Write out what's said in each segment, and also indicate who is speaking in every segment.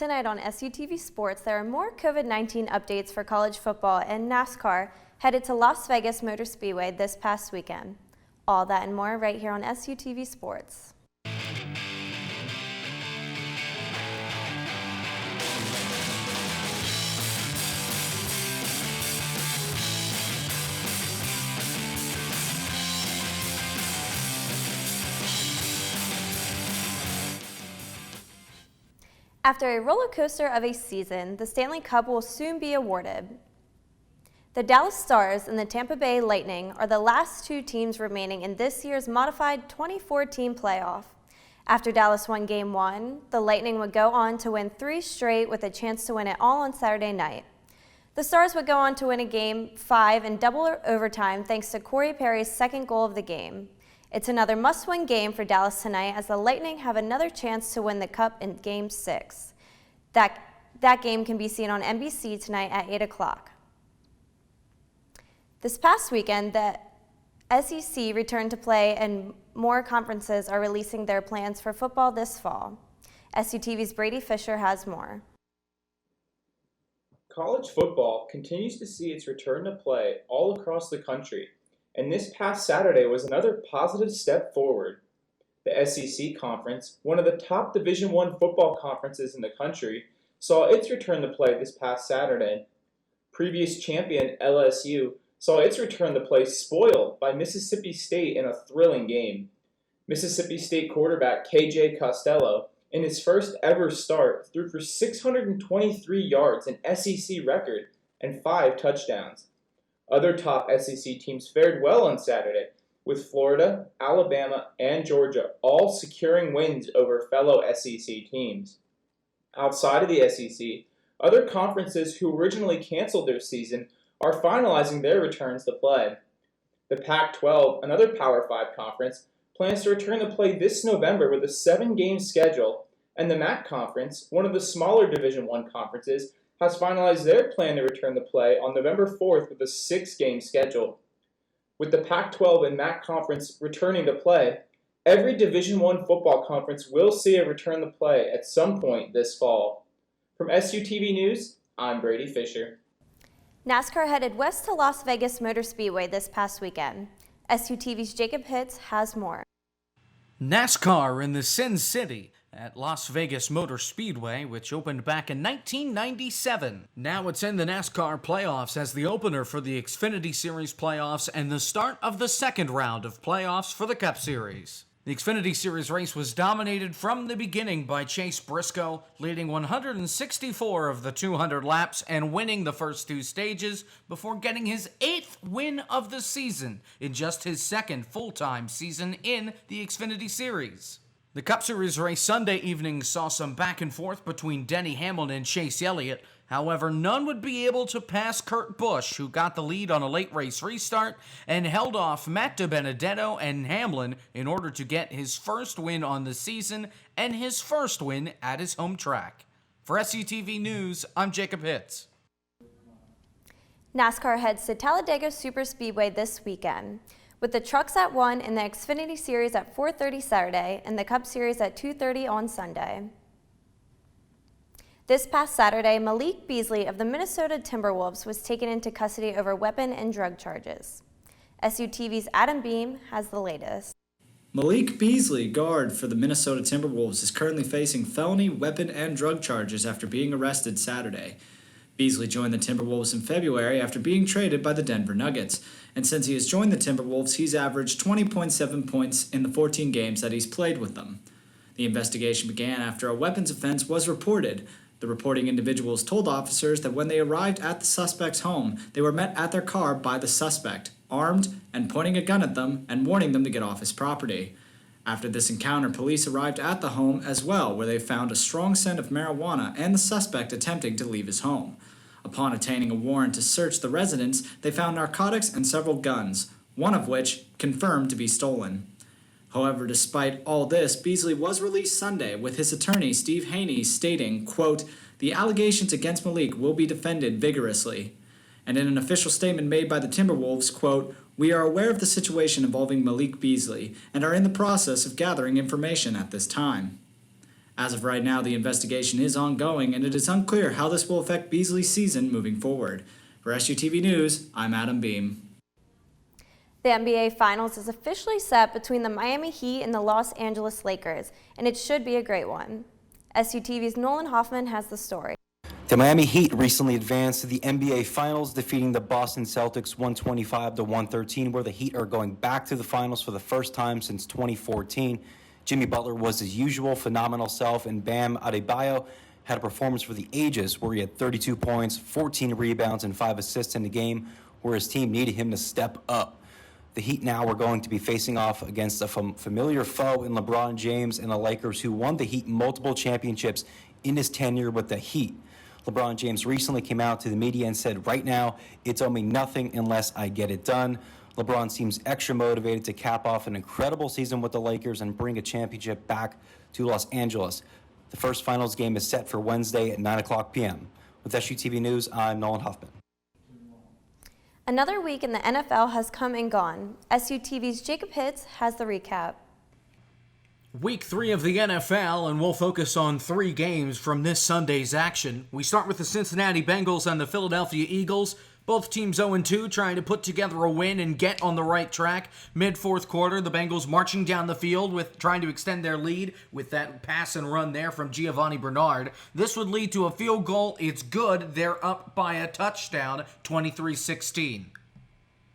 Speaker 1: Tonight on SUTV Sports, there are more COVID-19 updates for college football and NASCAR headed to Las Vegas Motor Speedway this past weekend. All that and more right here on SUTV Sports. After a roller coaster of a season, the Stanley Cup will soon be awarded. The Dallas Stars and the Tampa Bay Lightning are the last two teams remaining in this year's modified 24-team playoff. After Dallas won Game 1, the Lightning would go on to win 3 straight with a chance to win it all on Saturday night. The Stars would go on to win a Game 5 in double overtime thanks to Corey Perry's second goal of the game. It's another must-win game for Dallas tonight as the Lightning have another chance to win the Cup in Game 6. That game can be seen on NBC tonight at 8 o'clock. This past weekend, the SEC returned to play and more conferences are releasing their plans for football this fall. SUTV's Brady Fisher has more.
Speaker 2: College football continues to see its return to play all across the country. And this past Saturday was another positive step forward. The SEC Conference, one of the top Division I football conferences in the country, saw its return to play this past Saturday. Previous champion LSU saw its return to play spoiled by Mississippi State in a thrilling game. Mississippi State quarterback KJ Costello, in his first ever start, threw for 623 yards, an SEC record, and 5 touchdowns. Other top SEC teams fared well on Saturday, with Florida, Alabama, and Georgia all securing wins over fellow SEC teams. Outside of the SEC, other conferences who originally canceled their season are finalizing their returns to play. The Pac-12, another Power 5 conference, plans to return to play this November with a 7-game schedule, and the MAC Conference, one of the smaller Division I conferences, has finalized their plan to return to play on November 4th with a 6-game schedule. With the Pac-12 and MAC Conference returning to play, every Division I football conference will see a return to play at some point this fall. From SUTV News, I'm Brady Fisher.
Speaker 1: NASCAR headed west to Las Vegas Motor Speedway this past weekend. SUTV's Jacob Hitz has more.
Speaker 3: NASCAR in the Sin City at Las Vegas Motor Speedway, which opened back in 1997. Now it's in the NASCAR playoffs as the opener for the Xfinity Series playoffs and the start of the second round of playoffs for the Cup Series. The Xfinity Series race was dominated from the beginning by Chase Briscoe, leading 164 of the 200 laps and winning the first 2 stages before getting his 8th win of the season in just his second full-time season in the Xfinity Series. The Cup Series race Sunday evening saw some back and forth between Denny Hamlin and Chase Elliott. However, none would be able to pass Kurt Busch, who got the lead on a late race restart and held off Matt DiBenedetto and Hamlin in order to get his first win on the season and his first win at his home track. For SUTV News, I'm Jacob Hitz.
Speaker 1: NASCAR heads to Talladega Superspeedway this weekend, with the trucks at 1 in the Xfinity Series at 4:30 Saturday and the Cup Series at 2:30 on Sunday. This past Saturday, Malik Beasley of the Minnesota Timberwolves was taken into custody over weapon and drug charges. SUTV's Adam Beam has the latest.
Speaker 4: Malik Beasley, guard for the Minnesota Timberwolves, is currently facing felony weapon and drug charges after being arrested Saturday. Beasley joined the Timberwolves in February after being traded by the Denver Nuggets, and since he has joined the Timberwolves, he's averaged 20.7 points in the 14 games that he's played with them. The investigation began after a weapons offense was reported. The reporting individuals told officers that when they arrived at the suspect's home, they were met at their car by the suspect, armed and pointing a gun at them and warning them to get off his property. After this encounter, police arrived at the home as well, where they found a strong scent of marijuana and the suspect attempting to leave his home. Upon obtaining a warrant to search the residence, they found narcotics and several guns, one of which confirmed to be stolen. However, despite all this, Beasley was released Sunday, with his attorney, Steve Haney, stating, quote, "The allegations against Malik will be defended vigorously." And in an official statement made by the Timberwolves, quote, "We are aware of the situation involving Malik Beasley and are in the process of gathering information at this time." As of right now, the investigation is ongoing, and it is unclear how this will affect Beasley's season moving forward. For SUTV News, I'm Adam Beam.
Speaker 1: The NBA Finals is officially set between the Miami Heat and the Los Angeles Lakers, and it should be a great one. SUTV's Nolan Hoffman has the story.
Speaker 5: The Miami Heat recently advanced to the NBA Finals, defeating the Boston Celtics 125-113, where the Heat are going back to the finals for the first time since 2014. Jimmy Butler was his usual phenomenal self, and Bam Adebayo had a performance for the ages, where he had 32 points, 14 rebounds, and 5 assists in the game, where his team needed him to step up. The Heat now are going to be facing off against a familiar foe in LeBron James and the Lakers, who won the Heat multiple championships in his tenure with the Heat. LeBron James recently came out to the media and said, "Right now, it's owe me nothing unless I get it done." LeBron seems extra motivated to cap off an incredible season with the Lakers and bring a championship back to Los Angeles. The first finals game is set for Wednesday at 9:00 p.m. With SUTV News, I'm Nolan Hoffman.
Speaker 1: Another week in the NFL has come and gone. SUTV's Jacob Hitz has the recap.
Speaker 3: Week 3 of the NFL, and we'll focus on 3 games from this Sunday's action. We start with the Cincinnati Bengals and the Philadelphia Eagles. Both teams 0-2, trying to put together a win and get on the right track. Mid-fourth quarter, the Bengals marching down the field with trying to extend their lead with that pass and run there from Giovanni Bernard. This would lead to a field goal. It's good. They're up by a touchdown, 23-16.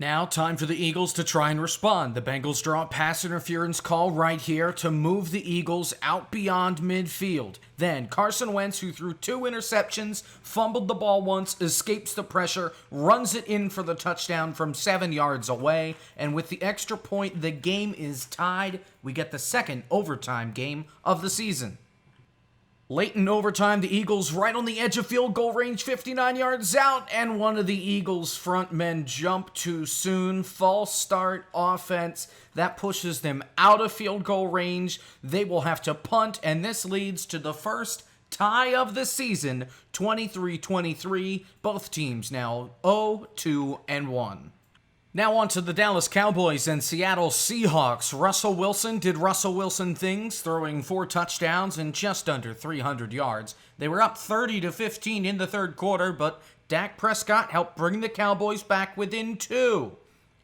Speaker 3: Now, time for the Eagles to try and respond. The Bengals draw a pass interference call right here to move the Eagles out beyond midfield. Then, Carson Wentz, who threw 2 interceptions, fumbled the ball once, escapes the pressure, runs it in for the touchdown from 7 yards away, and with the extra point, the game is tied. We get the second overtime game of the season. Late in overtime, the Eagles right on the edge of field goal range, 59 yards out, and one of the Eagles' front men jumped too soon. False start offense. That pushes them out of field goal range. They will have to punt, and this leads to the first tie of the season, 23-23. Both teams now 0-2-1. Now on to the Dallas Cowboys and Seattle Seahawks. Russell Wilson did Russell Wilson things, throwing 4 touchdowns and just under 300 yards. They were up 30-15 in the third quarter, but Dak Prescott helped bring the Cowboys back within 2.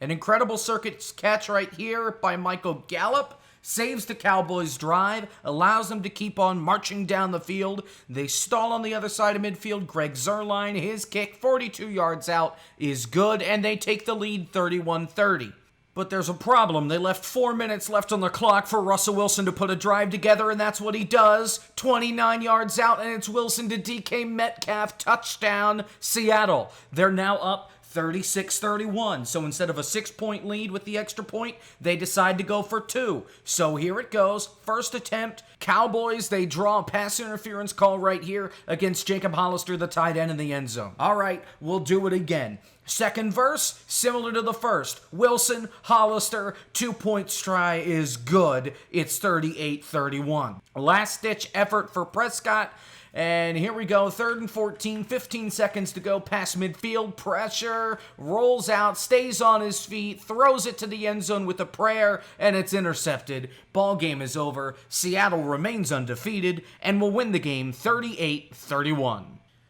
Speaker 3: An incredible circuit catch right here by Michael Gallup saves the Cowboys' drive, allows them to keep on marching down the field. They stall on the other side of midfield. Greg Zuerlein, his kick 42 yards out is good, and they take the lead 31-30. But there's a problem. They left 4 minutes left on the clock for Russell Wilson to put a drive together, and that's what he does. 29 yards out, and it's Wilson to DK Metcalf, touchdown, Seattle. They're now up 36-31. So instead of a 6-point lead with the extra point, they decide to go for 2. So here it goes. First attempt. Cowboys, they draw a pass interference call right here against Jacob Hollister, the tight end in the end zone. All right, we'll do it again. Second verse, similar to the first. Wilson, Hollister, 2-point try is good. It's 38-31. Last-ditch effort for Prescott. And here we go, 3rd and 14, 15 seconds to go past midfield, pressure, rolls out, stays on his feet, throws it to the end zone with a prayer, and it's intercepted. Ball game is over. Seattle remains undefeated and will win the game 38-31.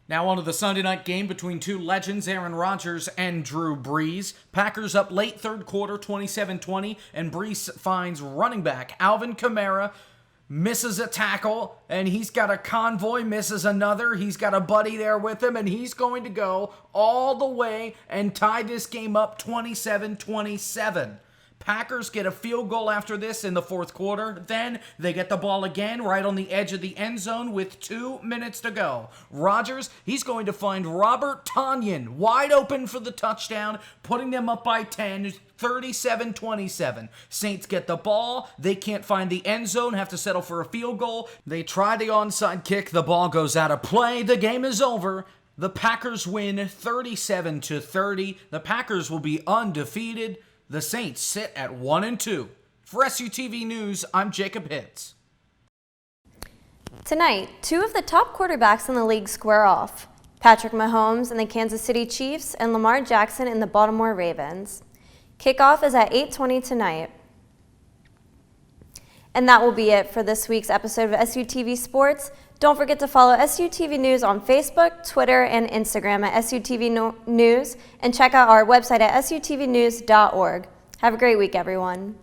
Speaker 3: Now on to the Sunday night game between 2 legends, Aaron Rodgers and Drew Brees. Packers up late third quarter, 27-20, and Brees finds running back Alvin Kamara, misses a tackle, and he's got a convoy, misses another. He's got a buddy there with him, and he's going to go all the way and tie this game up 27-27. Packers get a field goal after this in the fourth quarter. Then they get the ball again right on the edge of the end zone with 2 minutes to go. Rodgers, he's going to find Robert Tonyan wide open for the touchdown, putting them up by 10, 37-27. Saints get the ball. They can't find the end zone, have to settle for a field goal. They try the onside kick. The ball goes out of play. The game is over. The Packers win 37-30. The Packers will be undefeated. The Saints sit at 1-2. For SUTV News, I'm Jacob Hitz.
Speaker 1: Tonight, 2 of the top quarterbacks in the league square off. Patrick Mahomes and the Kansas City Chiefs and Lamar Jackson and the Baltimore Ravens. Kickoff is at 8:20 tonight. And that will be it for this week's episode of SUTV Sports. Don't forget to follow SUTV News on Facebook, Twitter, and Instagram at SUTV News, and check out our website at sutvnews.org. Have a great week, everyone.